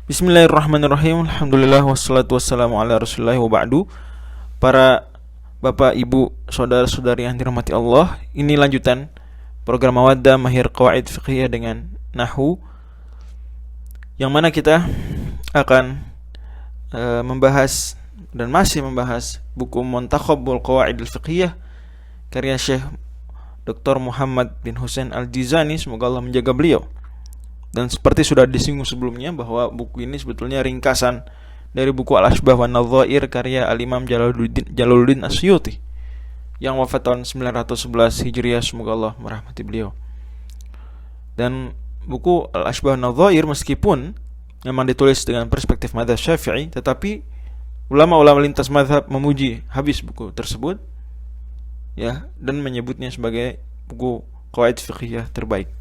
Bismillahirrahmanirrahim. Alhamdulillah wassalatu wassalamu ala Rasulillah wa ba'du. Para Bapak, Ibu, saudara-saudari yang dirahmati Allah, ini lanjutan program Mawaddah Mahir Qawaid Fiqhiyah dengan Nahwu, yang mana kita akan membahas dan masih membahas buku Muntakhabul Qawaidil Fiqhiyah karya Syekh Dr. Muhammad bin Husain Al-Jizani, semoga Allah menjaga beliau. Dan seperti sudah disinggung sebelumnya bahwa buku ini sebetulnya ringkasan dari buku Al-Ashbah wa Nadhair karya Al-Imam Jalaluddin Asyuti yang wafat tahun 911 Hijriah, semoga Allah merahmati beliau. Dan buku Al-Ashbah wa Nadhair meskipun memang ditulis dengan perspektif mazhab Syafi'i, tetapi ulama-ulama lintas mazhab memuji habis buku tersebut, ya, dan menyebutnya sebagai buku qawaid fiqhiyah terbaik.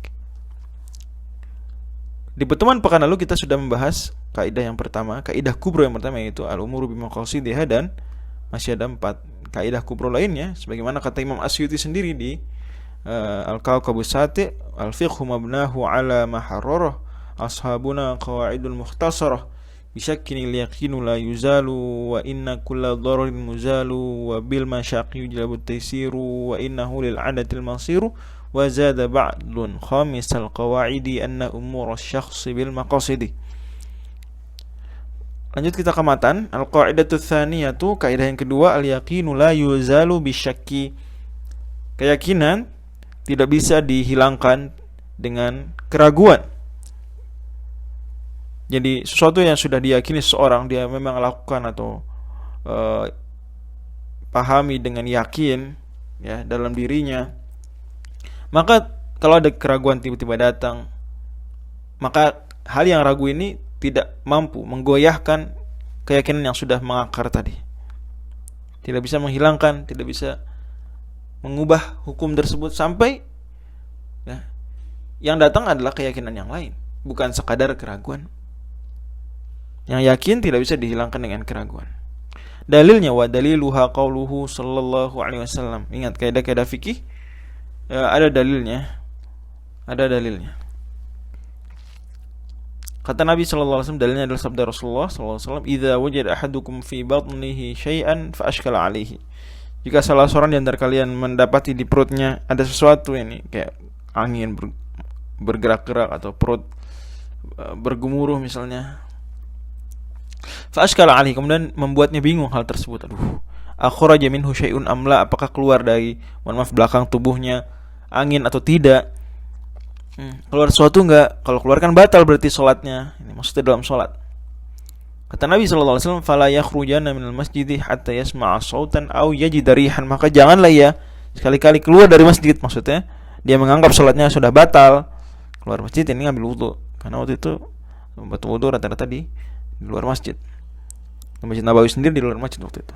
Di pertemuan pekan lalu kita sudah membahas kaidah yang pertama, kaidah kubro yang pertama, yaitu al-umuru bimaqasidiha, dan masih ada 4 kaidah kubro lainnya sebagaimana kata Imam Asyuti sendiri di Al-Kawkabus Sati, al-fiqhu mabnahu ala ma harrarah ashabuna qawaidul mukhtasarah bisyakinil yaqinu la yuzalu wa inna kulla dhararin muzalu wa bil masyaqi yujlabu taysiru wa innahu lil adatil masiru wa zada ba'dun khamisal qawaidi anna umur asy-syakhsi bil maqasidi. Lanjut kita ke matan. Al-qaidatu tsaniyatu, kaidah yang kedua, al-yaqinu la yuzalu bisyakki. Keyakinan tidak bisa dihilangkan dengan keraguan. Jadi sesuatu yang sudah diyakini seseorang, dia memang lakukan atau pahami dengan yakin, ya, dalam dirinya, maka kalau ada keraguan tiba-tiba datang, maka hal yang ragu ini tidak mampu menggoyahkan keyakinan yang sudah mengakar tadi. Tidak bisa menghilangkan, tidak bisa mengubah hukum tersebut sampai, ya, yang datang adalah keyakinan yang lain, bukan sekadar keraguan. Yang yakin tidak bisa dihilangkan dengan keraguan. Dalilnya wa daliluha qauluhu sallallahu alaihi wasallam. Ingat kaidah-kaidah fikih, ada dalilnya. Kata Nabi sallallahu alaihi wasallam, dalilnya adalah sabda Rasulullah sallallahu alaihi wasallam, "Idza wajada ahadukum fi batnihi syai'an fa ashkala 'alaihi." Jika salah seorang di antara kalian mendapati di perutnya ada sesuatu ini kayak angin bergerak-gerak atau perut bergemuruh misalnya, fa ashkala 'alaihi, kemudian membuatnya bingung hal tersebut. Akhraja minhu syai'un amla, apakah keluar dari belakang tubuhnya angin atau tidak? Keluar sesuatu enggak? Kalau keluar kan batal berarti sholatnya. Ini maksudnya dalam sholat. Kata Nabi sallallahu alaihi wasallam, fala yakhrujanna minal masjidi hatta yasma'a sautan aw yajida rihan, maka janganlah ia sekali-kali keluar dari masjid, maksudnya dia menganggap sholatnya sudah batal. Keluar masjid ini ngambil wudu, karena waktu itu membuat wudu rata-rata di luar masjid. Di Masjid Nabawi sendiri di luar masjid waktu itu.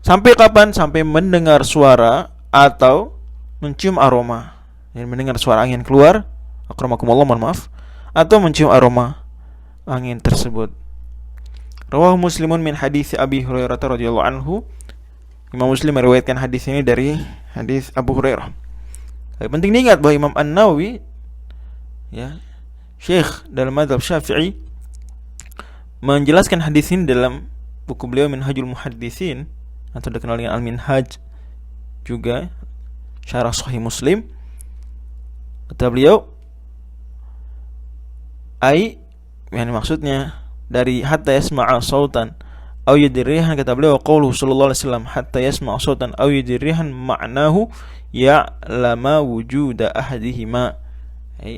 Sampai kapan? Sampai mendengar suara atau mencium aroma. Jadi mendengar suara angin keluar, akramakumullah, mohon maaf, atau mencium aroma angin tersebut. Rawahu Muslimun min hadits Abi Hurairah radhiyallahu anhu. Imam Muslim meriwayatkan hadis ini dari hadis Abu Hurairah. Tapi penting diingat bahwa Imam An-Nawawi, ya, syekh dalam mazhab Syafi'i, menjelaskan hadis ini dalam buku beliau Minhajul Muhadditsin, atau dikenal dengan Al-Minhaj, juga syarah Sahih Muslim. Kata beliau, yang maksudnya dari hatta yasma'a sautan aw yadrihan, kata beliau qauluhu sallallahu alaihi wasallam hatta yasma'a sautan aw yadrihan ma'nahu ya'lama wujuda ahadihima,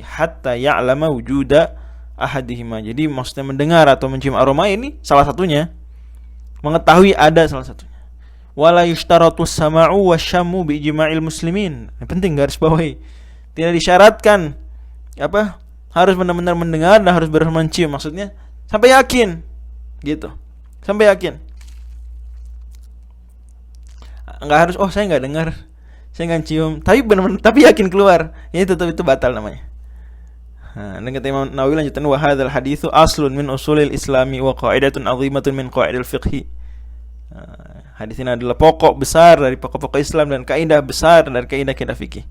hatta ya'lama wujuda ahadihima. Jadi maksudnya mendengar atau mencium aroma ini salah satunya, mengetahui ada salah satunya. Wala yushtaratu sama'u wasyammu bi ijma'il muslimin. Ini penting, garis bawahi. Tidak disyaratkan harus benar-benar mendengar dan harus benar-benar mencium, maksudnya sampai yakin gitu. Sampai yakin. Enggak harus saya enggak dengar, saya enggak cium, tapi benar-benar tapi yakin keluar. Ya itu batal namanya. Dan kata Imam Nawawi lanjutan, wa hadzal haditsu aslun min usulil islami wa qa'idatun 'azimatun min qawaidil fiqhi. Hadis ini adalah pokok besar dari pokok-pokok Islam dan kaidah besar dari kaidah-kaidah fikih.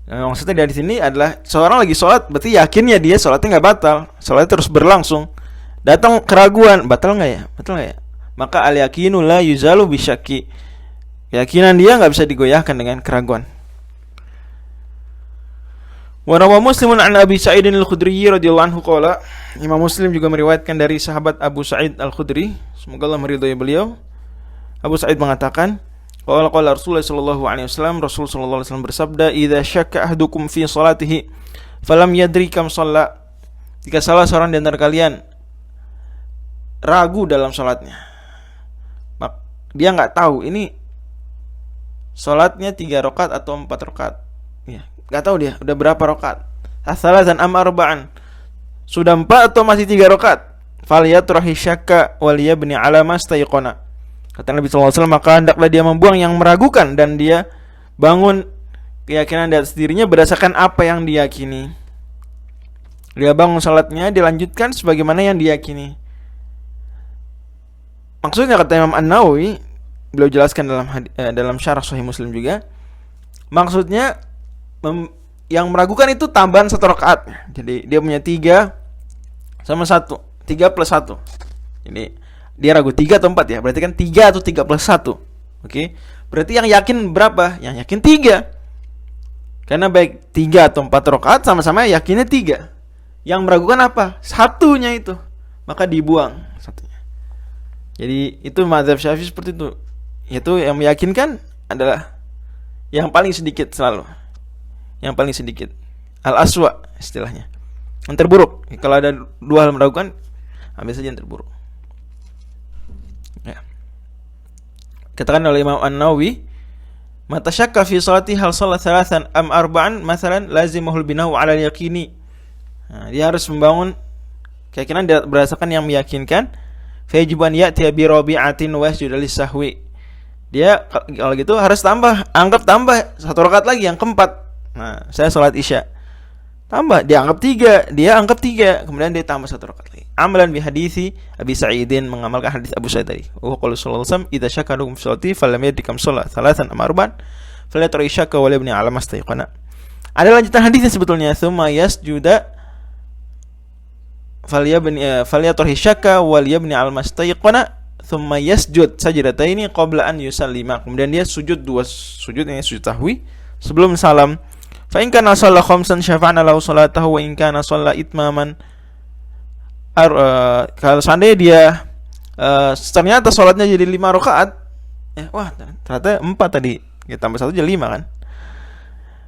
Nah, maksudnya dari sini adalah seorang lagi sholat, berarti yakinnya dia sholatnya nggak batal, sholatnya terus berlangsung. Datang keraguan, batal nggak ya? Batal nggak ya? Maka al yakinu la yuzalu bisyaki. Keyakinan dia nggak bisa digoyahkan dengan keraguan. Wa rawa Muslimun an Abi Sa'id al-Khudri radhiyallahu anhu qala, Imam Muslim juga meriwayatkan dari sahabat Abu Sa'id al-Khudri, semoga Allah meridhai beliau. Abu Sa'id mengatakan, qala Rasulullah sallallahu alaihi wasallam, Rasul sallallahu alaihi wasallam bersabda, "Idza syakka ahadukum fi salatihi falam yadri kam shalla." Jika salah seorang di antara kalian ragu dalam salatnya, dia enggak tahu ini salatnya 3 rakaat atau 4 rakaat. Ya, enggak tahu dia udah berapa rakaat. Asalatan am arba'an. Sudah 4 atau masih 3 rakaat? Falyatrahi syakka wal yabni ala mastayqana. Kata Nabi sallallahu alaihi wasallam, maka hendaklah dia membuang yang meragukan dan dia bangun keyakinan di atas dirinya berdasarkan apa yang diyakini. Dia bangun salatnya, dilanjutkan sebagaimana yang diyakini. Maksudnya kata Imam An-Nawawi, beliau jelaskan dalam syarah Sahih Muslim juga. Maksudnya yang meragukan itu tambahan 1 rakaat. Jadi dia punya 3 sama 1, 3 plus 1. Jadi dia ragu 3 atau 4 ya. Berarti kan 3 atau 3 plus 1. Oke. Berarti yang yakin berapa? Yang yakin 3. Karena baik 3 atau 4 rakaat sama-sama yakinnya 3. Yang meragukan apa? Satunya itu. Maka dibuang satunya. Jadi itu mazhab Syafi'i seperti itu. Yaitu yang meyakinkan adalah yang paling sedikit selalu. Yang paling sedikit. Al-aswa istilahnya. Yang terburuk. Kalau ada 2 hal meragukan, ambil saja yang terburuk. Ya. Katakan oleh Imam An-Nawawi, "Mata syakka fi salati hal shalat 3 am 4 masalan lazimahul bina'u 'ala al-yaqini." Nah, dia harus membangun keyakinan berdasarkan yang meyakinkan. Fa yajibu an ya'ti bi rabi'atin wa yasjudu lis-sahwi. Dia kalau gitu harus anggap tambah 1 rakaat lagi yang keempat. Nah, saya salat Isya. Tambah, dia anggap 3, dia anggap 3, kemudian dia tambah 1 rakaat lagi. Amalan bi hadisi Abi Sa'idin, mengamalkan hadis Abu Sa'id tadi. Wa qala sallallahu alaihi wasallam, "Idza syakka ahadukum fi sholati falam yadri kam shalla 3 am 4 falyatra'i syakka wa yabni 'ala mastayqana." Ada lanjutan hadisnya sebetulnya, "Tsumma yasjuda falyatra'i syakka wa yabni 'ala mastayqana tsumma yasjud sajdataini qabla an yusallima." Kemudian dia sujud 2 sujud, ini sujud sahwi sebelum salam. Fa in kana shalla khamsan syafa'na lahu salatahu wa in kana shalla itmaman. Kalau seandainya dia ternyata sholatnya jadi 5 rakaat, wah ternyata 4 tadi, ya, tambah 1 jadi 5 kan.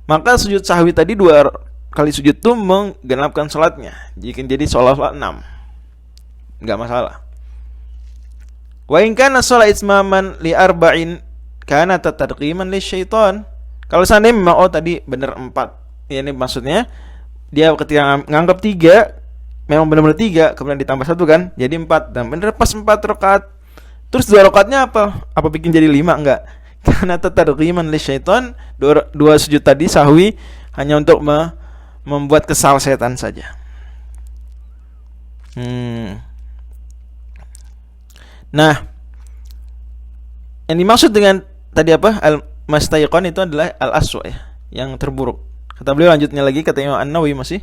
Maka sujud sahwi tadi 2 kali sujud itu menggenapkan sholatnya. Jika jadi sholat 6, enggak masalah. Wa in kana sholat itmaman li arba'in kana tatadqiman lisyaitan. Kalau seandainya memang tadi benar 4, ya, ini maksudnya dia ketika nganggap 3 memang benar-benar 3, kemudian ditambah 1 kan, jadi 4, dan benar pas 4 rakaat. Terus 2 rakaatnya apa? Apa bikin jadi 5? Enggak. Karena tatadqiman lisyaitan, 2 sujud tadi sahwi hanya untuk membuat kesal setan saja. Nah, yang dimaksud dengan tadi apa? Al-mastayqan itu adalah al-aswa, ya, yang terburuk. Kata beliau lanjutnya lagi, kata Imam An-Nawawi masih,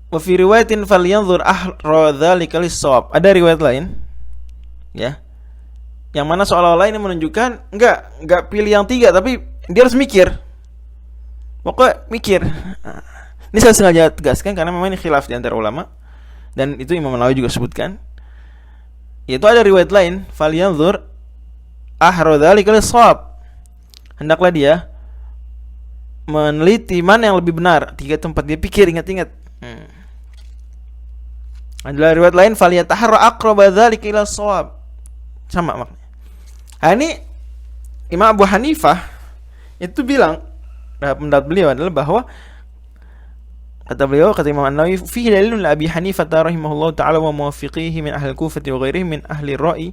wa fi riwayatin falyanzur ahra dzalika lis-shawab. Ada riwayat lain, ya, yang mana seolah-olah ini menunjukkan enggak pilih yang 3, tapi dia harus mikir. Pokoknya mikir. Ini saya sengaja tegaskan karena memang ini khilaf di antara ulama, dan itu Imam An-Nawawi juga sebutkan. Yaitu ada riwayat lain, falyanzur ahra dzalika lis-shawab. Hendaklah dia meneliti mana yang lebih benar. 3 tempat dia pikir, ingat-ingat. Adalah riwayat lain, falyataharra aqraba dzalika ila shawab. Sama maknanya. Nah, ini Imam Abu Hanifah itu bilang, pendapat beliau adalah bahwa kata Imam An-Nawawi, fi dalilun la Abi Hanifah rahimahullahu ta'ala wa muwaffiqihi min ahli al-Kufah wa ghairihi min ahli ar-ra'i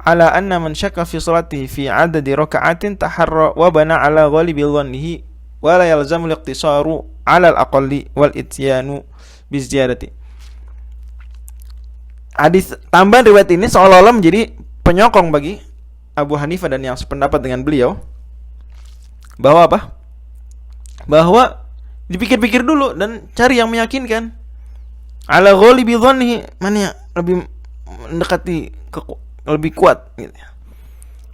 ala anna man syakka fi salatihi fi adadi raka'atin taharra wa bana ala ghalibi dhannihi wa la yalzamu al-iqtisaru ala al-aqalli wal ityanu bi ziyadati. Hadis tambahan riwayat ini seolah-olah menjadi penyokong bagi Abu Hanifah dan yang sependapat dengan beliau, bahwa apa? bahwa dipikir-pikir dulu dan cari yang meyakinkan. Ala ghalibi dhanni, mana yang lebih mendekati lebih kuat gitu.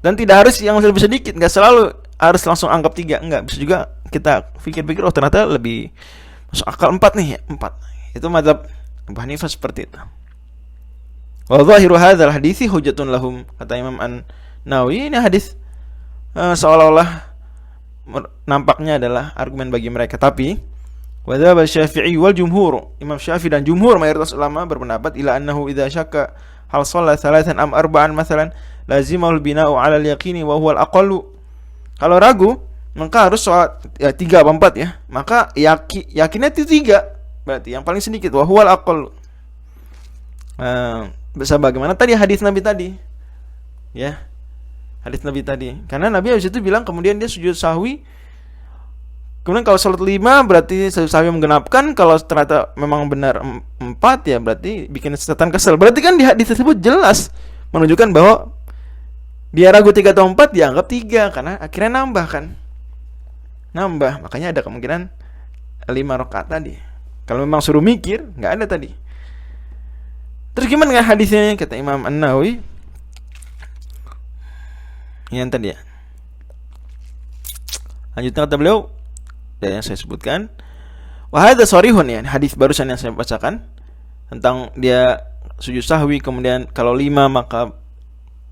Dan tidak harus yang lebih sedikit, enggak selalu harus langsung anggap 3, enggak, bisa juga kita pikir-pikir oh ternyata lebih masuk akal 4 nih ya, 4. Itu mazhab Abu Hanifah seperti itu. Wa dhahiru hadzal hadithi hujjatun lahum, kata Imam An-Nawawi, ini hadis seolah-olah nampaknya adalah argumen bagi mereka. Tapi wadhab Syafi'i wal jumhur, Imam Syafi'i dan jumhur mayoritas ulama berpendapat ila annahu idza syakka hal shalla thalathan am arba'an mathalan lazimul bina'u 'ala al-yaqini wa huwa al-aqallu. Kalau ragu maka harus sholat 3 atau 4 ya. Maka yakinnya itu 3. Berarti yang paling sedikit wa huwa al-aqallu. Bagaimana tadi hadis Nabi tadi? Ya. Hadis Nabi tadi. Karena Nabi habis itu bilang kemudian dia sujud sahwi. Kemudian kalau salat 5 berarti sujud sahwi menggenapkan. Kalau ternyata memang benar 4 ya berarti bikin setan kesel. Berarti kan di hadis tersebut jelas menunjukkan bahwa dia ragu 3 atau 4 dianggap 3 karena akhirnya nambah kan. Nambah. Makanya ada kemungkinan 5 rakaat tadi. Kalau memang suruh mikir enggak ada tadi. Terus gimana dengan hadisnya kata Imam An-Nawawi? Yang tadi ya. Lanjutnya kata beliau dan yang saya sebutkan, wa hadza sharihun, ya, hadis barusan yang saya bacakan tentang dia sujud sahwi kemudian kalau 5 maka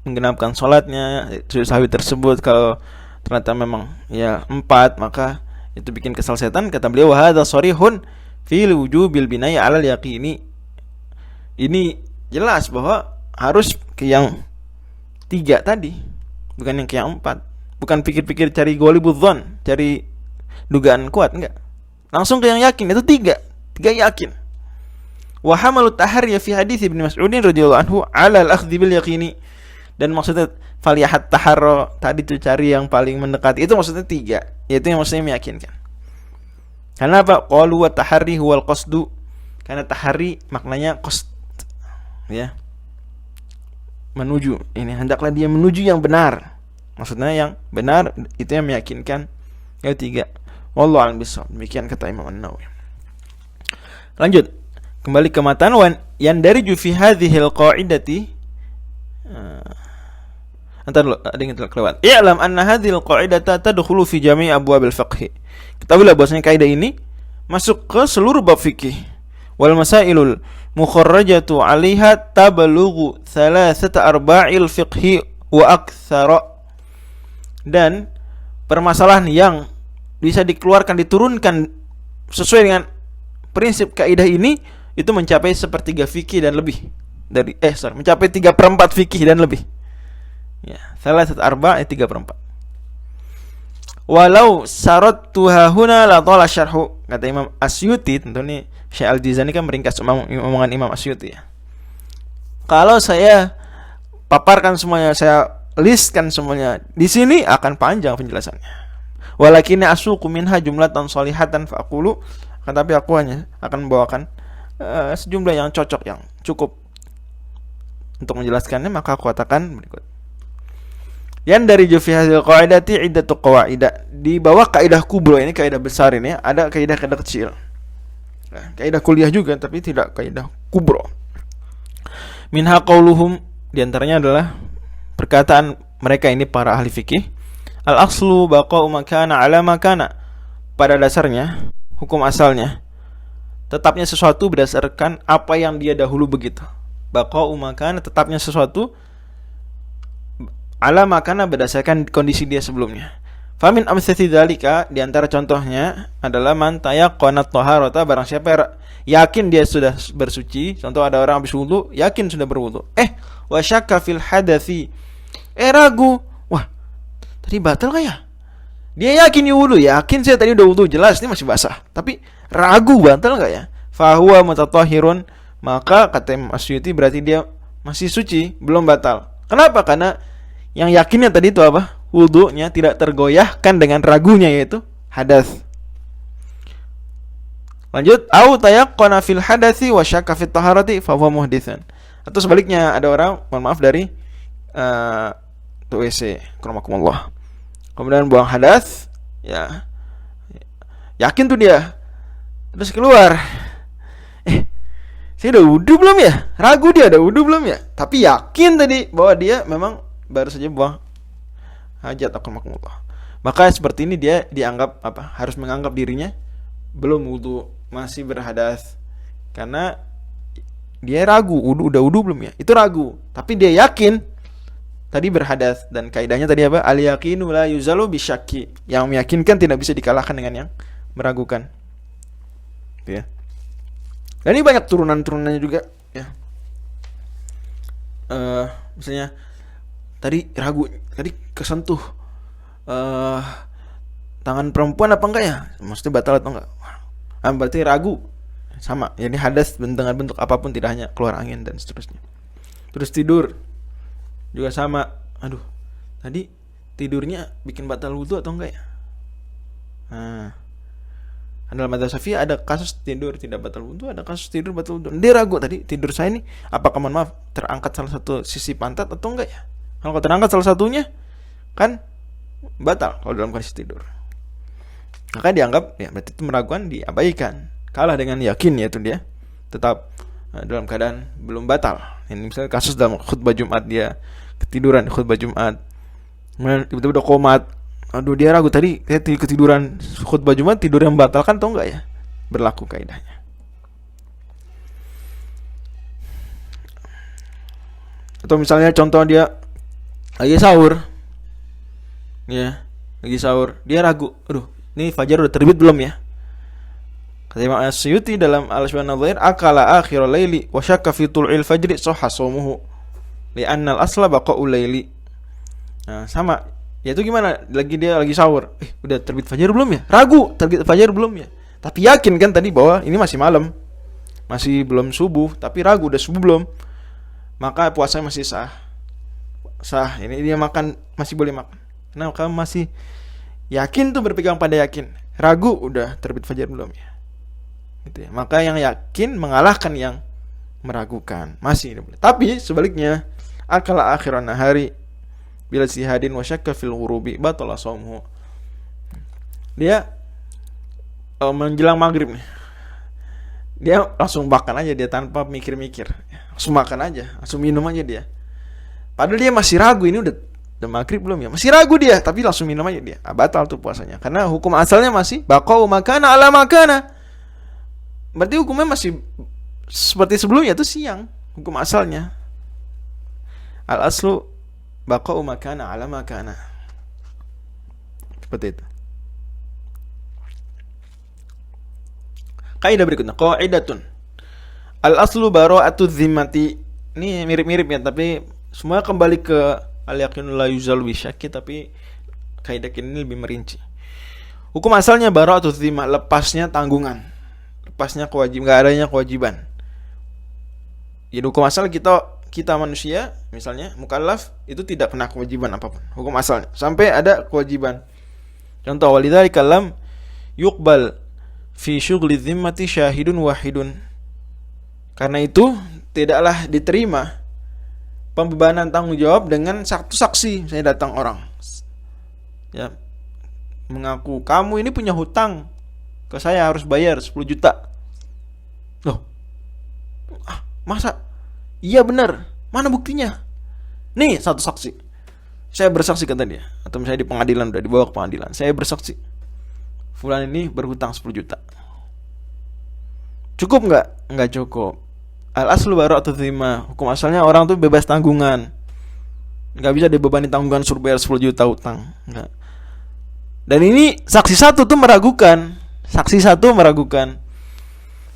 menggenapkan salatnya, sujud sahwi tersebut kalau ternyata memang ya 4 maka itu bikin kesal setan. Kata beliau wa hadza sharihun fil wujubil bina'i 'alal yaqini. Ini jelas bahwa harus ke yang 3 tadi, bukan yang ke yang 4. Bukan pikir-pikir cari ghalibudz dzan, cari dugaan kuat, enggak. Langsung ke yang yakin, itu 3 yakin. Wa hamalut tahriya fi hadits Ibnu Mas'ud radhiyallahu anhu 'ala al-akhdhi bil yaqini. Dan maksudnya faliyahat taharra tadi itu cari yang paling mendekati. Itu maksudnya 3, yaitu yang maksudnya meyakinkan. Karena apa? Qalu wa taharri huwal qasdu. Karena tahari maknanya qasd, ya, menuju. Ini hendaklah dia menuju yang benar. Maksudnya yang benar itu yang meyakinkan. Yang 3. Wallahu a'lam bishawab. Demikian kata Imam An-Nawawi. Lanjut. Kembali ke matan yang dari fi hadhil qa'idati. Antar dulu, ada yang terlewat. I'lam anna hadhil qa'idata tadkhulu fi jami' abwabil fiqh. Ketahuilah bahwasanya kaidah ini masuk ke seluruh bab fikih. Wal masailul mukharrajatu 'alaiha tabalughu 3/4 fiqhi wa aktsara. Dan permasalahan yang bisa dikeluarkan diturunkan sesuai dengan prinsip kaidah ini itu mencapai 1/3 fikih dan lebih dari mencapai 3/4 fikih dan lebih. Ya, 3/4 3/4. Walau syarattuha huna la thala syarhu. Kata Imam Asyuti, tentu nih Syekh Al-Jizani kan meringkas omongan Imam Asyuti ya. Kalau saya paparkan semuanya, saya listkan semuanya di sini akan panjang penjelasannya. Walakinni asuqu minha jumlatan shalihatan fa aqulu, tapi aku hanya akan membawakan sejumlah yang cocok, yang cukup untuk menjelaskannya, maka aku katakan berikut. Yang dari jufi hadil qaidati iddatu qawaidah. Di bawah kaidah kubro ini, kaidah besar ini, ada kaidah-kaidah kecil. Nah, kaidah kuliah juga tapi tidak kaidah kubro. Minha qauluhum, di antaranya adalah perkataan mereka ini para ahli fikih. Al-aslu baqa'u makana ala makana. Pada dasarnya, hukum asalnya tetapnya sesuatu berdasarkan apa yang dia dahulu begitu. Baqa'u makana, tetapnya sesuatu ala makana, berdasarkan kondisi dia sebelumnya. Famin amsati dzalika, di antara contohnya adalah man tayaqqana at-taharata, barang siapa yakin dia sudah bersuci. Contoh, ada orang habis wudu, yakin sudah berwudu. Wa syakka fil hadathi. Ragu. Wah, tadi batal enggak ya? Dia yakin wudu, yakin saya tadi udah wudu, jelas ini masih basah. Tapi ragu batal enggak ya? Fa huwa mutatahhirun, maka kata Imam Asyuti berarti dia masih suci, belum batal. Kenapa? Karena yang yakinnya tadi itu apa? Wudunya tidak tergoyahkan dengan ragunya, yaitu hadas. Lanjut, au tayaqqana fil hadathi wa syakka fit taharati fa huwa muhditsun. Atau sebaliknya, ada orang, mohon maaf, dari WC, karamakumullah, kemudian buang hadas, ya, Yakin tuh dia. Terus keluar. Saya udah wudu belum ya? Ragu dia udah wudu belum ya? Tapi yakin tadi bahwa dia memang baru saja buang hajat akramakumullah. Maka seperti ini dia dianggap apa? Harus menganggap dirinya belum wudu, masih berhadas. Karena dia ragu, udah wudu belum ya? Itu ragu. Tapi dia yakin tadi berhadas, dan kaidahnya tadi apa? Al yaqinu la yuzalu bisyakki. Yang meyakinkan tidak bisa dikalahkan dengan yang meragukan. Gitu ya. Dan ini banyak turunan-turunannya juga ya. Misalnya tadi ragu, tadi kesentuh tangan perempuan apa enggak ya? Maksudnya batal atau enggak? Berarti ragu. Sama, jadi hadas dengan bentuk apapun, tidak hanya keluar angin dan seterusnya. Terus tidur juga sama. Aduh, tadi tidurnya bikin batal wudu atau enggak ya? Dalam madzhab Syafi'i ada kasus tidur tidak batal wudu, ada kasus tidur batal wudu. Dia ragu tadi, tidur saya ini apakah terangkat salah satu sisi pantat atau enggak ya? Kalau terangkat salah satunya kan batal kalau dalam kondisi tidur. Maka dianggap ya berarti itu meragukan, diabaikan. Kalah dengan yakin, yaitu dia tetap dalam keadaan belum batal. Ini misalnya kasus dalam khutbah Jumat, dia ketiduran di khutbah Jumat. Kemudian tiba-tiba udah komat. Aduh, dia ragu tadi saya ketiduran khutbah Jumat, tidur yang membatalkan atau enggak ya? Berlaku kaidahnya. Atau misalnya contoh dia lagi sahur. Ya, lagi sahur, dia ragu. Aduh, ini fajar udah terbit belum ya? Kata Imam As-Suyuti dalam Al-Asbab An-Nadhair, akala akhirul laili wa syakka fi tul'il fajri sahha shaumuhu li'anna al-asla baqa'ul laili. Nah, sama. Yaitu gimana? Dia lagi sahur. Udah terbit fajar belum ya? Ragu, terbit fajar belum ya? Tapi yakin kan tadi bahwa ini masih malam. Masih belum subuh, tapi ragu udah subuh belum. Maka puasanya masih sah. Sah. Ini dia makan, masih boleh makan. Nah, kamu masih yakin tuh, berpegang pada yakin. Ragu udah terbit fajar belum ya? Gitu ya. Maka yang yakin mengalahkan yang meragukan. Masih boleh. Tapi sebaliknya, akala akhiran nahari bila sihadin wa syakka fil ghurubi batala shaumuhu. Dia menjelang maghrib nih, dia langsung makan aja, dia tanpa mikir-mikir, langsung makan aja, langsung minum aja dia. Padahal dia masih ragu, ini udah maghrib belum ya? Masih ragu dia, tapi langsung minum aja dia. Batal tuh puasanya. Karena hukum asalnya masih baqa'u makana ala makana. Berarti hukumnya masih seperti sebelumnya, itu siang. Hukum asalnya. Al-aslu baqa'u makana ala makana. Seperti itu. Kaidah berikutnya, qaidatun. Al-aslu bara'atu dzimmati. Ini mirip-mirip ya, tapi semua kembali ke al-yaqinu la yuzalu bisyakki, tapi kaidah ini lebih merinci. Hukum asalnya bara'atu dzimmah, lepasnya tanggungan. Lepasnya kewajiban, enggak adanya kewajiban. Jadi hukum asal kita manusia, misalnya mukallaf, itu tidak kena kewajiban apapun, hukum asalnya, sampai ada kewajiban. Contoh, walidzalika lam yuqbal fi syughli dhimmati syahidun wahidun. Karena itu tidaklah diterima pembebanan tanggung jawab dengan satu saksi. Misalnya datang orang ya mengaku, kamu ini punya hutang ke saya, harus bayar 10 juta. Loh, masa? Iya benar. Mana buktinya? Nih satu saksi. Saya bersaksi, kata dia. Atau misalnya di pengadilan, udah dibawa ke pengadilan, saya bersaksi, fulan ini berhutang 10 juta. Cukup nggak? Nggak cukup. Al-aslu bara'atu dzimmah. Hukum asalnya orang tuh bebas tanggungan. Nggak bisa dibebani tanggungan suruh bayar 10 juta hutang. Nggak. Dan ini saksi satu tuh meragukan. Saksi satu meragukan.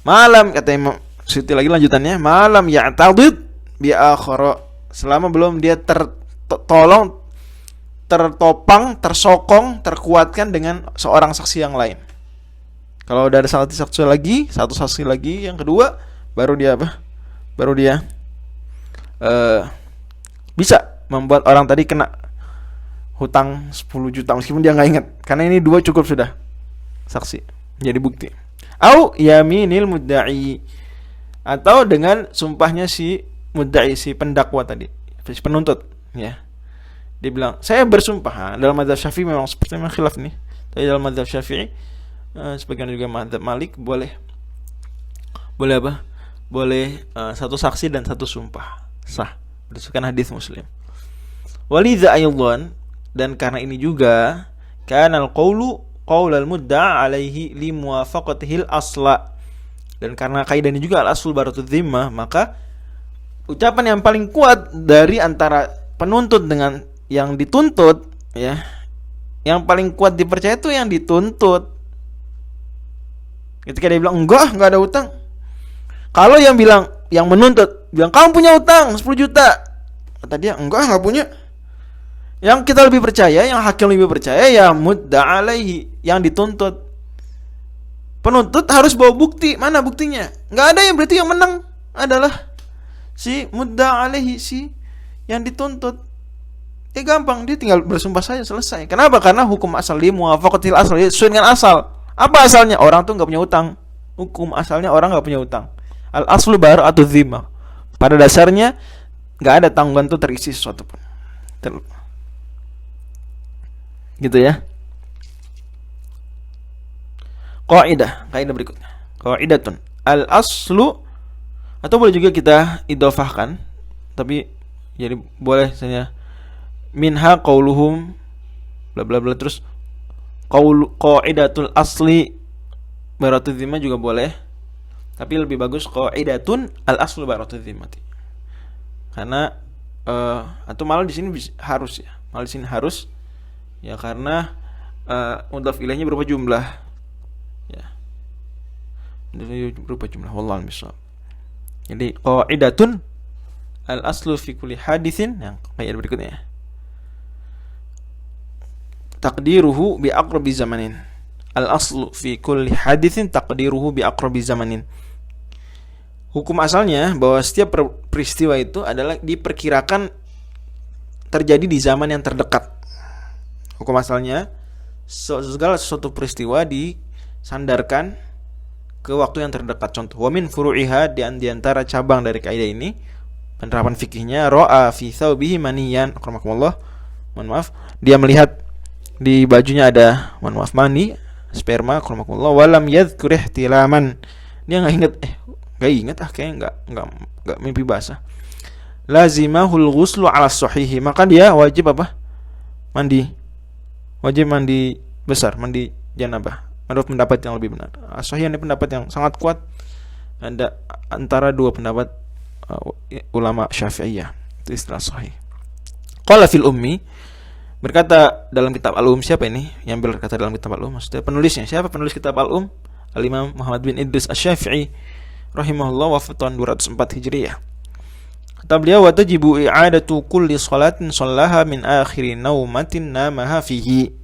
Malam, kata Imam Suyuti lagi lanjutannya, malam ya'tadid bi akhara, selama belum dia tertolong, tertopang, tersokong, terkuatkan dengan seorang saksi yang lain. Kalau udah ada satu saksi lagi, yang kedua, baru dia apa? Baru dia bisa membuat orang tadi kena hutang 10 juta meskipun dia nggak ingat, karena ini dua cukup sudah saksi jadi bukti. Au yaminil mudda'i, atau dengan sumpahnya si mudda'i, si pendakwa tadi, si penuntut ya. Dia bilang, saya bersumpah. Dalam mazhab Syafi'i memang seperti khilaf nih. Tapi dalam mazhab Syafi'i sebagian juga madzhab Malik boleh apa? Boleh satu saksi dan satu sumpah sah berdasarkan hadis Muslim. Walidza aydan, dan karena ini juga kana al-qaulu qaulal mudda'a alaihi li muwafaqatihil asla, dan karena kaidah ini juga al-aslu baratudz zimmah, maka ucapan yang paling kuat dari antara penuntut dengan yang dituntut, ya, yang paling kuat dipercaya itu yang dituntut. Ketika dia bilang enggak ada utang, kalau yang menuntut bilang kamu punya utang 10 juta, kata dia enggak punya, yang kita lebih percaya, yang hakim lebih percaya ya mudda' alaihi, yang dituntut. Penuntut harus bawa bukti. Mana buktinya? Enggak ada, yang berarti yang menang adalah si mudda' alaihi, si yang dituntut. Gampang, dia tinggal bersumpah saja, selesai. Kenapa? Karena hukum asal li muwafaqatil asal, sesuai dengan asal. Apa asalnya? Orang tuh enggak punya utang. Hukum asalnya orang enggak punya utang. Al aslu bara'atudz zimmah. Pada dasarnya enggak ada tanggungan tuh terisi sesuatu pun. Gitu ya. Kaidah berikutnya. Qaidatun al aslu, atau boleh juga kita idhofahkan, tapi jadi boleh misalnya minha qauluhum bla bla bla, terus qaidatul asli baratudz zimmah juga boleh, tapi lebih bagus qaidatun al aslu baratudz zimmati. Karena atau malah di sini harus ya. Malah di sini harus ya, karena mudhaf ilaihnya berupa jumlah. Ya. Berupa jumlah, wallahu a'lam. Jadi qaidatun al aslu fi kulli haditsin, yang kaidah berikutnya ya. Taqdiruhu bi aqrabi zamanin. Al aslu fi kulli haditsin taqdiruhu bi aqrabi zamanin. Hukum asalnya bahwa setiap peristiwa itu adalah diperkirakan terjadi di zaman yang terdekat. Hukum asalnya segala sesuatu peristiwa disandarkan ke waktu yang terdekat. Contoh, wa min furu'iha, di antara cabang dari kaidah ini, penerapan fikihnya, ra'a fi thawbihi maniyan, akramakumullah, mohon maaf, dia melihat di bajunya ada, mohon maaf, mani, sperma, akramakumullah, walam yadhkur ihtilaman, dia enggak ingat kayaknya enggak mimpi basah. Lazimahul ghuslu 'ala shahihi, maka dia wajib apa? Wajib mandi besar, mandi janabah. Menurut pendapat yang lebih benar. Sahih ini pendapat yang sangat kuat. Ada antara dua pendapat ulama Syafi'iyah. Itu istilah sahih. Qala fil ummi, berkata dalam kitab Al-Um, siapa ini yang berkata dalam kitab Al-Um? Maksudnya penulisnya. Siapa penulis kitab Al-Um? Al-Imam Muhammad bin Idris Asy-Syafi'i rahimahullah, wafat tahun 204 Hijriah. Kata beliau, wa tajibu i'adatu kulli shalatin shallaha min akhiri naumatin namaha fihi.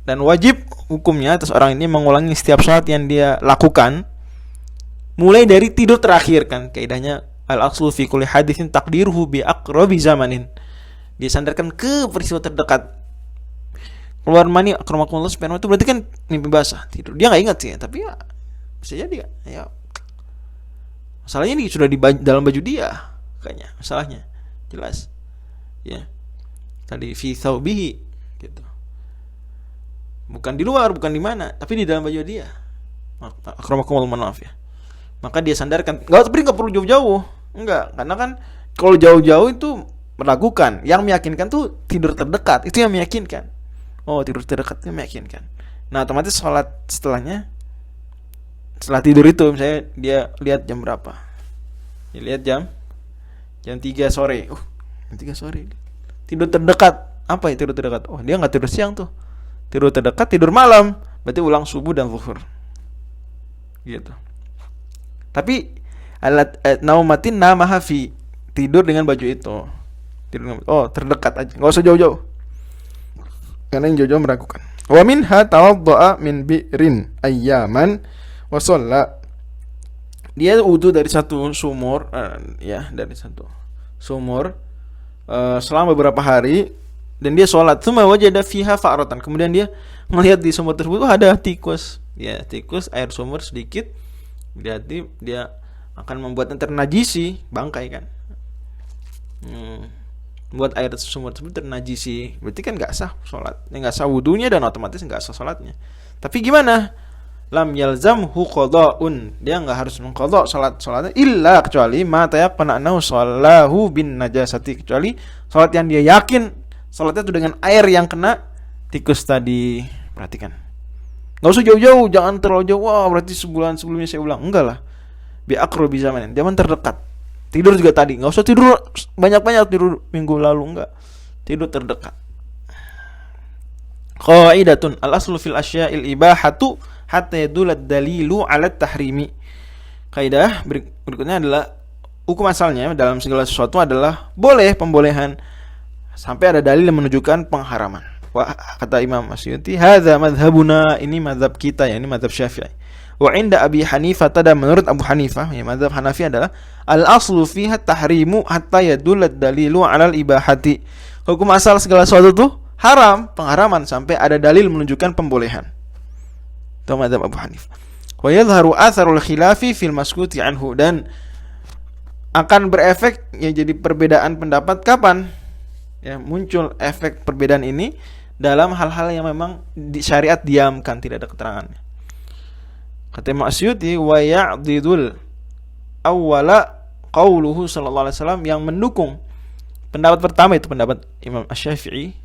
Dan wajib hukumnya atas orang ini mengulangi setiap salat yang dia lakukan mulai dari tidur terakhir, kan kaidahnya al-aslu fi kulli haditsin taqdiruhu bi aqrabi zamanin. Dia sandarkan ke peristiwa terdekat. Keluar mani, akramakumullah, sperma, itu berarti kan mimpi basah, tidur. Dia enggak ingat sih, tapi ya bisa jadi ya. Masalahnya ini sudah di dalam baju dia, kayaknya masalahnya jelas ya, tadi fi thawbihi gitu, bukan di luar, bukan di mana, tapi di dalam baju dia, akramakumullah, maaf ya. Maka dia sandarkan, enggak perlu jauh-jauh, enggak, karena kan kalau jauh-jauh itu meragukan. Yang meyakinkan tuh tidur terdekat, itu yang meyakinkan. Oh, tidur terdekat itu meyakinkan. Nah, otomatis sholat setelahnya, setelah tidur itu, misalnya dia lihat jam berapa, dia lihat jam 3 sore. Jam 3 sore. Tidur terdekat. Apa ya tidur terdekat? Oh, dia enggak tidur siang tuh. Tidur terdekat, tidur malam. Berarti ulang subuh dan zuhur. Gitu. Tapi alat naumatin namaha fi, tidur dengan baju itu. Tidur terdekat aja. Enggak usah jauh-jauh. Karena yang jauh-jauh meragukan. Wa minha tawaddu'a min bi'rin ayyaman wa shalla. Dia wudu dari satu sumur, dari satu sumur selama beberapa hari, dan dia sholat. Tsumma wajada fiha fa'ratan. Kemudian dia melihat di sumur tersebut ada tikus. Ya, tikus, air sumur sedikit. Berarti dia akan membuatnya ternajisi, bangkai kan. Buat air sumur tersebut ternajisi, berarti kan enggak sah sholat. Enggak sah wudunya dan otomatis enggak sah sholatnya. Tapi gimana? Lam yalzamhu qada'un. Dia enggak harus mengqadha salatnya illa kecuali ma tayaqqana annahu shallahu bin najasati, kecuali salat yang dia yakin salatnya itu dengan air yang kena tikus tadi. Perhatikan. Enggak usah jauh-jauh, jangan terlalu jauh. Wah, berarti sebulan sebelumnya saya ulang. Enggak lah. Bi aqrabi zamanin. Zaman terdekat. Tidur juga tadi. Enggak usah tidur banyak-banyak, tidur minggu lalu, enggak. Tidur terdekat. Qaidatun al-aslu fil asya'il ibahatu hatta yadulad dalilu 'ala tahrimi. Kaidah berikutnya adalah hukum asalnya dalam segala sesuatu adalah pembolehan sampai ada dalil yang menunjukkan pengharaman. Wah, kata Imam Asy'uti, hadza madhhabuna, ini mazhab kita, ya, ini mazhab Syafi'i. Wa 'inda Abi Hanifah, dan menurut Abu Hanifah, ya, mazhab Hanafi adalah al-aslu fiha tahrimu hatta yadulad dalilu 'alal ibahati. Hukum asal segala sesuatu tuh haram, pengharaman sampai ada dalil menunjukkan pembolehan. Itu mazhab Abu Hanifah. Wa yadhharu atharul khilafi fil maskuti anhu, dan akan berefek, ya, jadi perbedaan pendapat kapan? Ya, muncul efek perbedaan ini dalam hal-hal yang memang di syariat diamkan, tidak ada keterangannya. Kata Imam Asy'uti, wa ya'didul awwala qauluhu sallallahu alaihi wasallam, yang mendukung pendapat pertama itu pendapat Imam Asy-Syafi'i,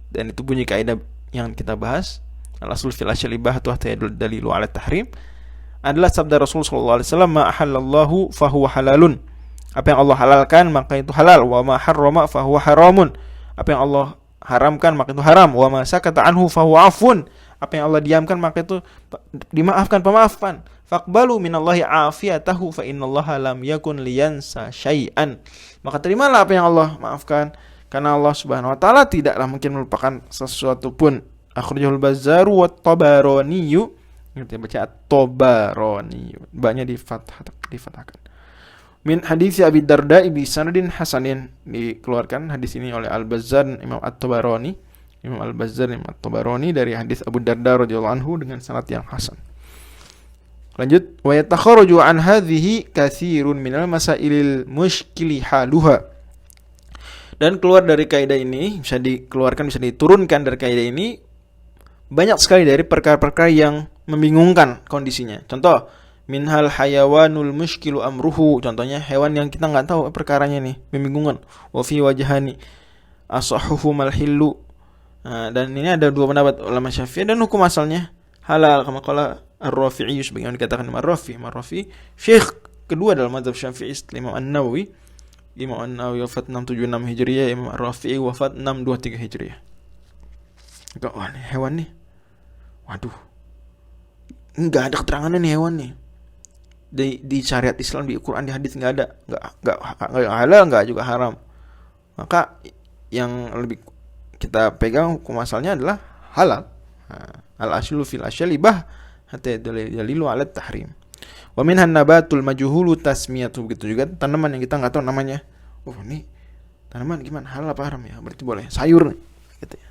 dan itu bunyi kaidah yang kita bahas, al-aslu fil asyil ibahatu hatta yadul dalilu 'ala tahrim, adalah sabda Rasul sallallahu alaihi wasallam, ma ahallallahu fa huwa halalun. Apa yang Allah halalkan maka itu halal, wa ma harrama fa huwa haramun. Apa yang Allah haramkan maka itu haram, wa ma sakata anhu fa huwa afun. Apa yang Allah diamkan maka itu dimaafkan, pemaafan. Faqbalu minallahi afiyatahu fa innallaha lam yakun liyansa syai'an. Maka terimalah apa yang Allah maafkan, karena Allah Subhanahu wa taala tidaklah mungkin melupakan sesuatu pun. Akhrajahul Bazzaru wa Tabarani. Kita baca Tabarani. Ba-nya difathahkan. Min hadits Abi Darda bi sanadin hasanin, dikeluarkan hadis ini oleh Al-Bazzar dan Imam At-Tabarani. Imam Al-Bazzar dan Imam At-Tabarani dari hadis Abu Darda radhiyallahu anhu dengan sanad yang hasan. Lanjut, wa yatakharaju an hadhihi katsirun minal masailil mushkili haluha. Dan keluar dari kaidah ini, bisa dikeluarkan, bisa diturunkan dari kaidah ini banyak sekali dari perkara-perkara yang membingungkan kondisinya. Contoh, minhal hayawanul mushkilu amruhu, contohnya hewan yang kita enggak tahu perkaranya nih, membingungkan. Wa fi wajhani asahuhu malhillu. Nah, dan ini ada dua pendapat ulama Syafi'i, dan hukum asalnya halal, kama qala Ar-Rafi'i, sebagaimana dikatakan Imam Ar-Rafi, syekh kedua dalam mazhab Syafi'i setelah Imam An-Nawawi. Imam An-Nawawi wafat 676 Hijriah, Imam Ar-Rafi'i wafat 623 Hijriah. Wah, nih hewan nih, waduh, enggak ada keterangannya nih hewan nih. Di syariat Islam, di Quran, di hadis enggak ada, enggak halal, enggak juga haram. Maka yang lebih kita pegang hukum asalnya adalah halal. Al-aslu fil asyal ibah hatta dalilu 'ala tahrim. Wa minhan nabatul majhulu tasmiyatu, begitu juga tanaman yang kita enggak tahu namanya. Oh, ini tanaman gimana, halal apa haram ya? Berarti boleh sayur nih, gitu ya.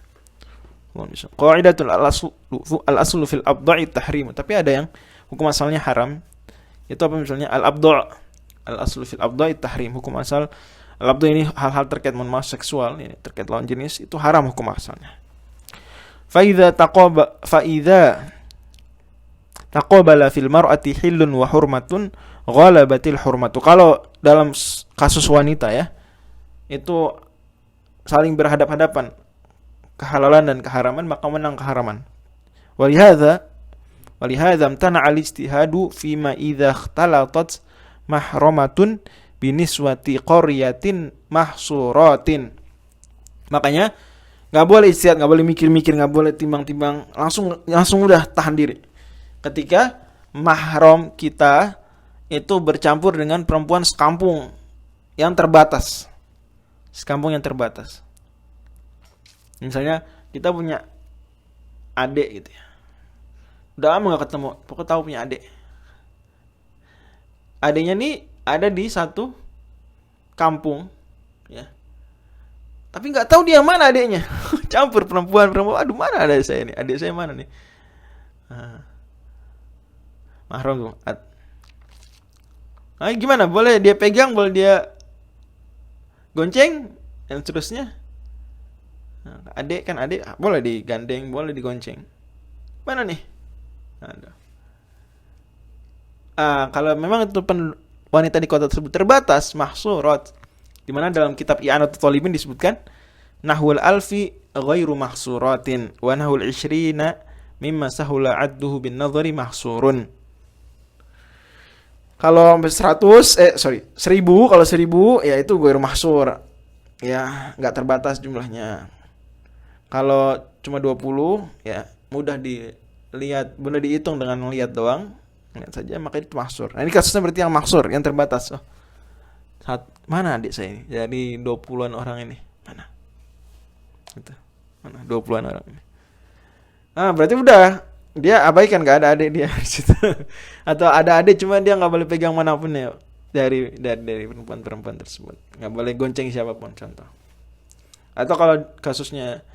Qaidatul al-aslu fil abda'i tahrim. Tapi ada yang hukum asalnya haram. Itu apa misalnya al-abda'. Al-aslu fil abda'i tahrim. Hukum asal al-abda' ini hal-hal terkait seksual, ini terkait lawan jenis, itu haram hukum asalnya. Fa idza taqabala fil mar'ati hillun wa hurmatun ghalabatil hurmatu. Kalau dalam kasus wanita, ya, itu saling berhadap-hadapan, kehalalan dan keharaman, maka menang keharaman. Walihadza amtana al-ijtihadu fima idza ikhtalatat mahramatun biniswati qaryatin mahsuratin. Makanya enggak boleh ijtihad, enggak boleh mikir-mikir, enggak boleh timbang-timbang, langsung udah tahan diri. Ketika mahram kita itu bercampur dengan perempuan sekampung yang terbatas. Sekampung yang terbatas. Misalnya kita punya adik gitu ya. Udah lama gak ketemu, pokoknya tahu punya adik. Adiknya nih ada di satu kampung, ya. Tapi nggak tahu dia mana adiknya. Campur perempuan. Aduh, mana adik saya nih? Adik saya mana nih? Mahram tuh. Nah, gimana? Boleh dia pegang, boleh dia gonceng, dan seterusnya. Adik kan adik, boleh digandeng, boleh digonceng. Mana nih? Ada. Kalau memang itu wanita di kota tersebut terbatas, mahsurat, di mana dalam kitab I'anatul Talibin disebutkan nahwul alfi ghairu mahsuratin wa nahwul 20 mimma sahula 'adduhu bin nadhari mahsurun. Kalau sampai 1000, kalau 1000 ya itu ghairu mahsur. Ya, enggak terbatas jumlahnya. Kalau cuma 20 ya mudah dilihat, mudah dihitung dengan melihat doang. Lihat saja, maka itu mahsur. Nah, ini kasusnya berarti yang mahsur, yang terbatas. Mana adik saya ini? Dari 20-an orang ini. Mana? Itu. Mana 20-an orang ini? Berarti udah. Dia abaikan, gak ada adik dia di situ. Atau ada adik cuma dia enggak boleh pegang manapun ya dari perempuan-perempuan tersebut. Enggak boleh gonceng siapapun, contoh. Atau kalau kasusnya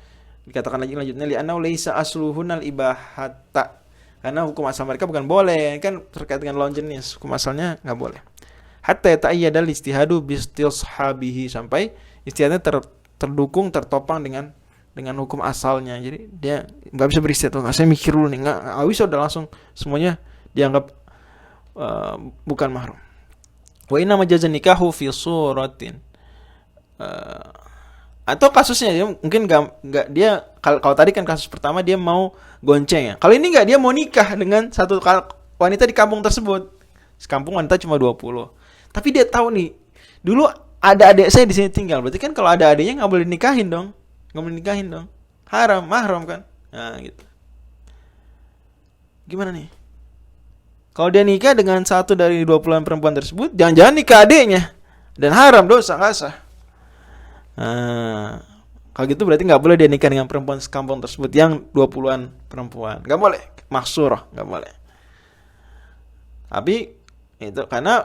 dikatakan lanjutnya li'annahu laisa asluhunal ibahata. Karena hukum asal mereka bukan boleh, kan terkait dengan lawan jenis. Hukum asalnya enggak boleh. Hatta ta'ayyadal istihadu bistishabihi, sampai istihadnya terdukung, tertopang dengan hukum asalnya. Jadi dia nggak bisa beristihad, saya mikir dulu nih, nggak bisa udah langsung semuanya dianggap bukan mahram. Wa inna majazan nikahu fi suratin, atau kasusnya dia mungkin nggak dia, kalau tadi kan kasus pertama dia mau gonceng ya, kalau ini nggak, dia mau nikah dengan satu wanita di kampung tersebut. Sekampung wanita cuma 20, tapi dia tahu nih dulu ada adik saya di sini tinggal, berarti kan kalau ada adiknya nggak boleh nikahin dong. Nggak boleh nikahin dong, haram, mahram kan. Nah gitu. Gimana nih kalau dia nikah dengan satu dari 20-an perempuan tersebut, jangan-jangan nikah adiknya dan haram, dosa, nggak sah. Kalau gitu berarti nggak boleh dia nikah dengan perempuan sekampung tersebut yang 20-an perempuan, nggak boleh, mahsurah, nggak boleh. Tapi itu karena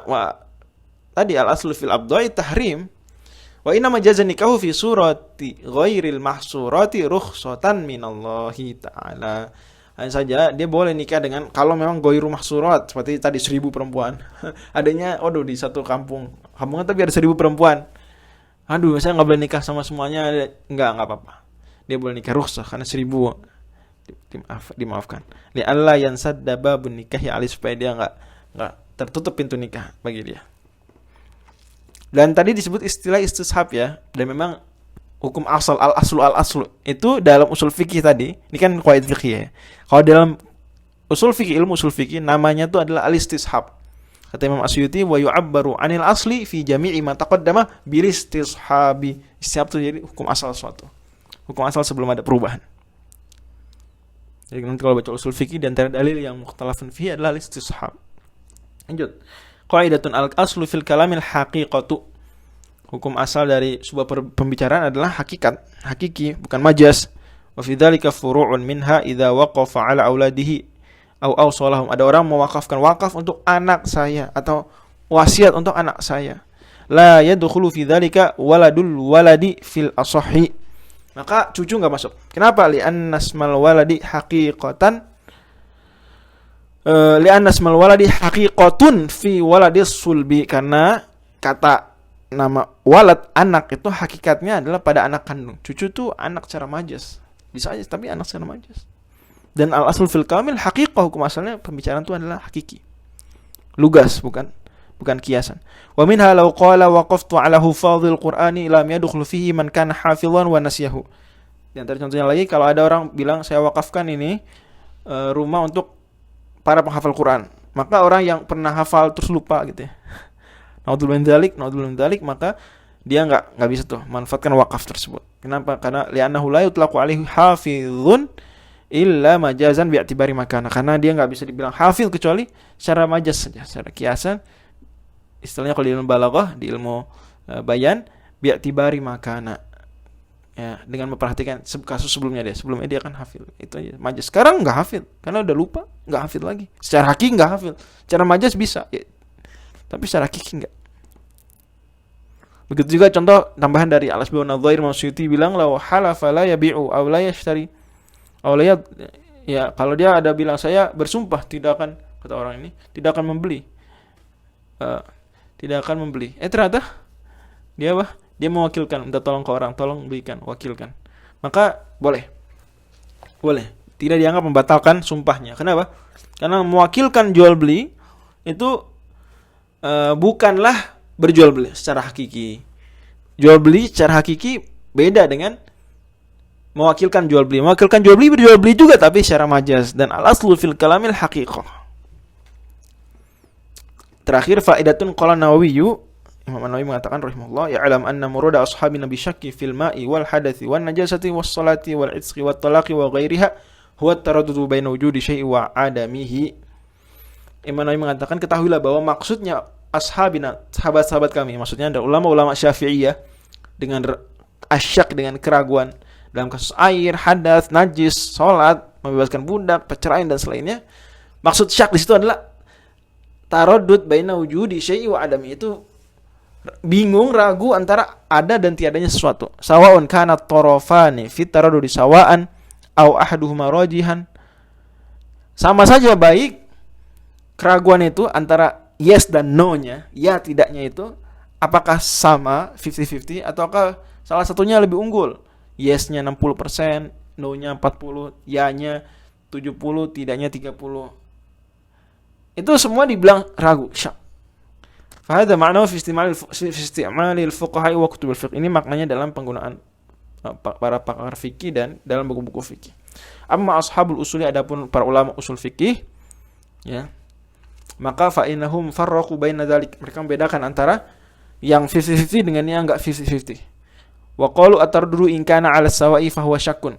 tadi al aslu fil abdai tahrim. Wa inna majazan nikahu fi surati ghairil mahsurati rukhsatan minallahi ta'ala. Hanya saja dia boleh nikah dengan, kalau memang ghairu mahsurat, seperti tadi 1000 perempuan. Adanya di satu kampung tapi ada 1000 perempuan. Aduh, saya enggak boleh nikah sama semuanya. Enggak apa-apa. Dia boleh nikah rukhsah karena 1000 dimaafkan. Li alla yansadda babun nikahi ali, supaya dia enggak tertutup pintu nikah bagi dia. Dan tadi disebut istilah istishab ya, dan memang hukum asal al-aslu itu dalam usul fikih tadi, ini kan qawaid fikih ya. Kalau dalam ilmu usul fikih namanya itu adalah al-istishab. Kata Imam Asyuti, wa yu'abbaru 'anil asli fi jami'i ma taqaddama bil istishabi. Istishab itu jadi hukum asal suatu. Hukum asal sebelum ada perubahan. Jadi nanti kalau baca usul fikih, dan antara dalil yang mukhtalafun fihi adalah al-istishab. Lanjut. Qaidatun al-aslu fil kalamil haqiqatu. Hukum asal dari sebuah pembicaraan adalah hakiki, bukan majaz. Wa fi dzalika furu'un minha idza waqafa 'ala auladihi aw awsalahum. Ada orang mewakafkan wakaf untuk anak saya atau wasiat untuk anak saya. La yadkhulu fi dzalika waladul waladi fil asahhi. Maka cucu enggak masuk. Kenapa? Li'anna asmal waladi haqiqatan li'anna asmal waladi haqiqatun fi waladis sulbi, karena kata nama walad anak itu hakikatnya adalah pada anak kandung. Cucu itu anak secara majaz, bisa aja tapi anak secara majaz. Dan al asl fil kamil haqiqah, hukum asalnya pembicaraan itu adalah hakiki, lugas, bukan kiasan. Wa minha law qala waqaftu ala hufadhil qur'ani lam yadkhul fihi man kana hafizan wa nasiyahu. Di antara contohnya lagi, kalau ada orang bilang saya wakafkan ini rumah untuk para penghafal Quran, maka orang yang pernah hafal terus lupa gitu ya, naudzubillah min dzalik, maka dia enggak bisa tuh manfaatkan wakaf tersebut. Kenapa? Karena li'annahu la yutlaqu alaihi hafizun illa majazan bi'tibari makana, karena dia enggak bisa dibilang hafiz kecuali secara majaz saja, secara kiasan. Istilahnya kalau di ilmu balaghah, di ilmu bayan, bi'tibari makana. Ya, dengan memperhatikan kasus sebelumnya dia kan hafid, itu aja. Majaz sekarang enggak hafid karena udah lupa, enggak hafid lagi. Secara hakiki enggak hafid, secara majaz bisa ya, tapi secara hakiki enggak. Begitu juga contoh tambahan dari Al-Asbi wa Nadhair, Masyuti bilang la halafa la yabi'u aw la yashtari aw la ya, kalau dia ada bilang saya bersumpah tidak akan, kata orang ini, tidak akan membeli, ternyata dia dia mewakilkan, minta tolong ke orang, tolong belikan, wakilkan, maka boleh tidak dianggap membatalkan sumpahnya. Kenapa? Karena mewakilkan jual beli itu bukanlah berjual beli secara hakiki. Jual beli secara hakiki beda dengan mewakilkan jual beli. Mewakilkan jual beli berjual beli juga tapi secara majaz, dan al-aslu fil kalamil haqiqah. Terakhir faidatun qala Nawawi, Imam Nawawi mengatakan rahimahullah, ya'lam anna murada ashabi nabi syakki fil ma'i wal hadathi wan najasati was salati wal itqi wat talaqi wa ghairiha huwa taraddudu baina wujudi syai'i wa adamihi. Imam Nawawi mengatakan, ketahuilah bahwa maksudnya ashabina, sahabat-sahabat kami, maksudnya ada ulama-ulama Syafi'iyah dengan asyak, dengan keraguan dalam kasus air, hadas, najis, salat, membebaskan budak, perceraian dan selainnya. Maksud syak di situ adalah taraddud baina wujudi syai'i wa adami, itu bingung, ragu antara ada dan tiadanya sesuatu. Sawa'un kana tarafani fi taraddudi sawa'an aw ahaduhuma rajihan. Sama saja baik keraguan itu antara yes dan no-nya, ya tidaknya itu apakah sama 50-50 ataukah salah satunya lebih unggul. Yes-nya 60%, no-nya 40%, ya-nya 70%, tidaknya 30%. Itu semua dibilang ragu, syak. Fahada makna fi isti'mal al-fuqaha wa kutub al-fiqh. Ini maknanya dalam penggunaan para pakar fikih dan dalam buku-buku fikih. Amma ashabul usuli, adapun para ulama usul fikih, ya, maka fa innahum farraqu baina dzalik. Mereka membedakan antara yang 50-50 dengan yang enggak 50-50. Wa qalu atarduru in kana 'ala sawa'i fa huwa syakkun.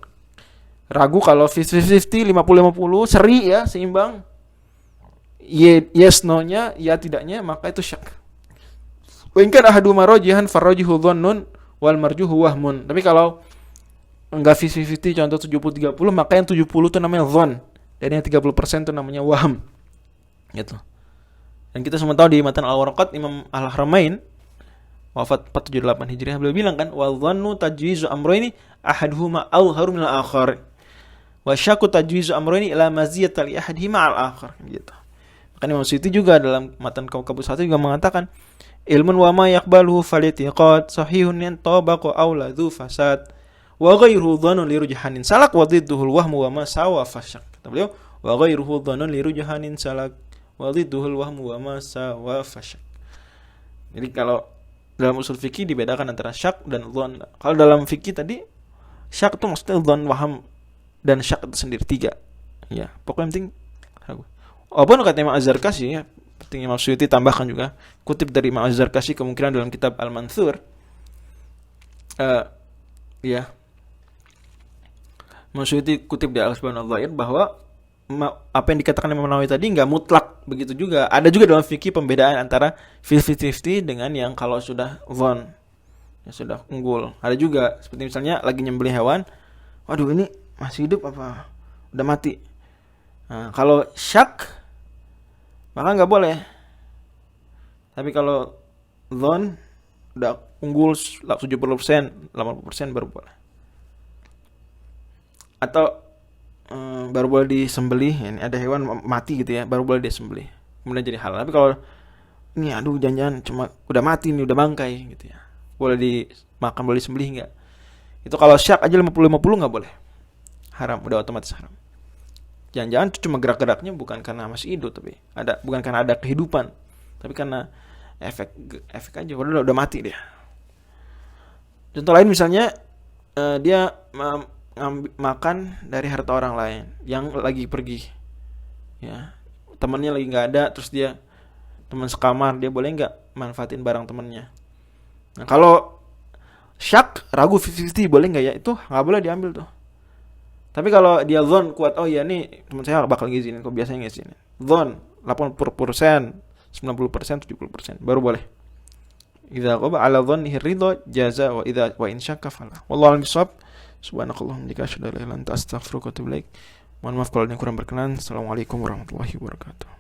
Ragu kalau 50-50, 50-50, seri ya, seimbang. Yes no-nya, ya tidaknya, maka itu syak. Wa in kana ahaduma rajihan farrajihu dhannun wal marjuhu wahmun. Tapi kalau enggak 50-50, contoh 70-30, maka yang 70 itu namanya dhann, dan yang 30% itu namanya waham. Gitu. Dan kita semua tahu di matan Al-Warqat Imam Al-Haramain wafat 478 Hijriah, beliau bilang kan, wa dhannu tajwizu amrayni ahaduhuma awharu min al-akhar wa syakku tajwizu amrayni ila maziyata li ahadihima al-akhar, gitu. Makanya Imam Suyuti juga dalam matan Kaukabus 1 juga mengatakan, ilmun wa ma yaqbaluhu falitiqad sahihun yan tabaqu aw la dhu fasad wa ghayruhu dhannun li rujhanin salak wa dhidduhul wahmu wa ma sawa fasyak. Kata beliau, wa ghayruhu dhannun li rujhanin salak wa dhidduhul wahmu wa ma sawa fasyak. Jadi kalau dalam usul fikih dibedakan antara syak dan dhann. Kalau dalam fikih tadi, syak itu maksudnya dhann, waham, dan syak itu sendiri 3. Ya, pokoknya penting ragu. Walaupun kata Imam Az-Zarkashi, ya, penting Imam Suyuti tambahkan juga, kutip dari Imam Az-Zarkashi kemungkinan dalam kitab Al-Manthur, ya, Imam Suyuti kutip di Al-Asbab al-Dhahir bahwa apa yang dikatakan Imam Nawawi tadi nggak mutlak begitu juga. Ada juga dalam fikih pembedaan antara 50-50 dengan yang kalau sudah dhann, ya sudah unggul. Ada juga seperti misalnya lagi nyembelih hewan, waduh ini masih hidup apa udah mati. Nah, kalau syak maka nggak boleh. Tapi kalau dhann udah unggul 70%, 80% baru boleh. Atau baru boleh disembelih, ini ada hewan mati gitu ya, baru boleh disembelih, kemudian jadi halal. Tapi kalau ini aduh jangan-jangan cuma udah mati nih, udah bangkai gitu ya, boleh dimakan, boleh disembelih enggak? Itu kalau syak aja 50-50 enggak boleh, haram, udah otomatis haram. Jangan-jangan cuma gerak-geraknya bukan karena masih hidup, tapi bukan karena ada kehidupan, tapi karena efek aja, udah mati dia. Contoh lain misalnya dia makan dari harta orang lain yang lagi pergi, ya, temannya lagi nggak ada, terus dia teman sekamar, dia boleh nggak manfaatin barang temannya? Nah, kalau syak ragu 50-50 boleh nggak ya? Itu nggak boleh diambil tuh. Tapi kalau dia dhann kuat, oh ya nih teman saya bakal ngizinin, kok biasanya ngizinin. Dhann 80%, 90%, 70% baru boleh. Idza qaba ala dhannihi ridha jaza wa idza wa in syakka fala. Wallahu a'lam bishawab. Subhanakallahumma wa bihamdika asyhadu an la ilaha illa anta astaghfiruka wa atubu ilaik. Mohon maaf kalau ada yang kurang berkenan. Assalamualaikum warahmatullahi wabarakatuh.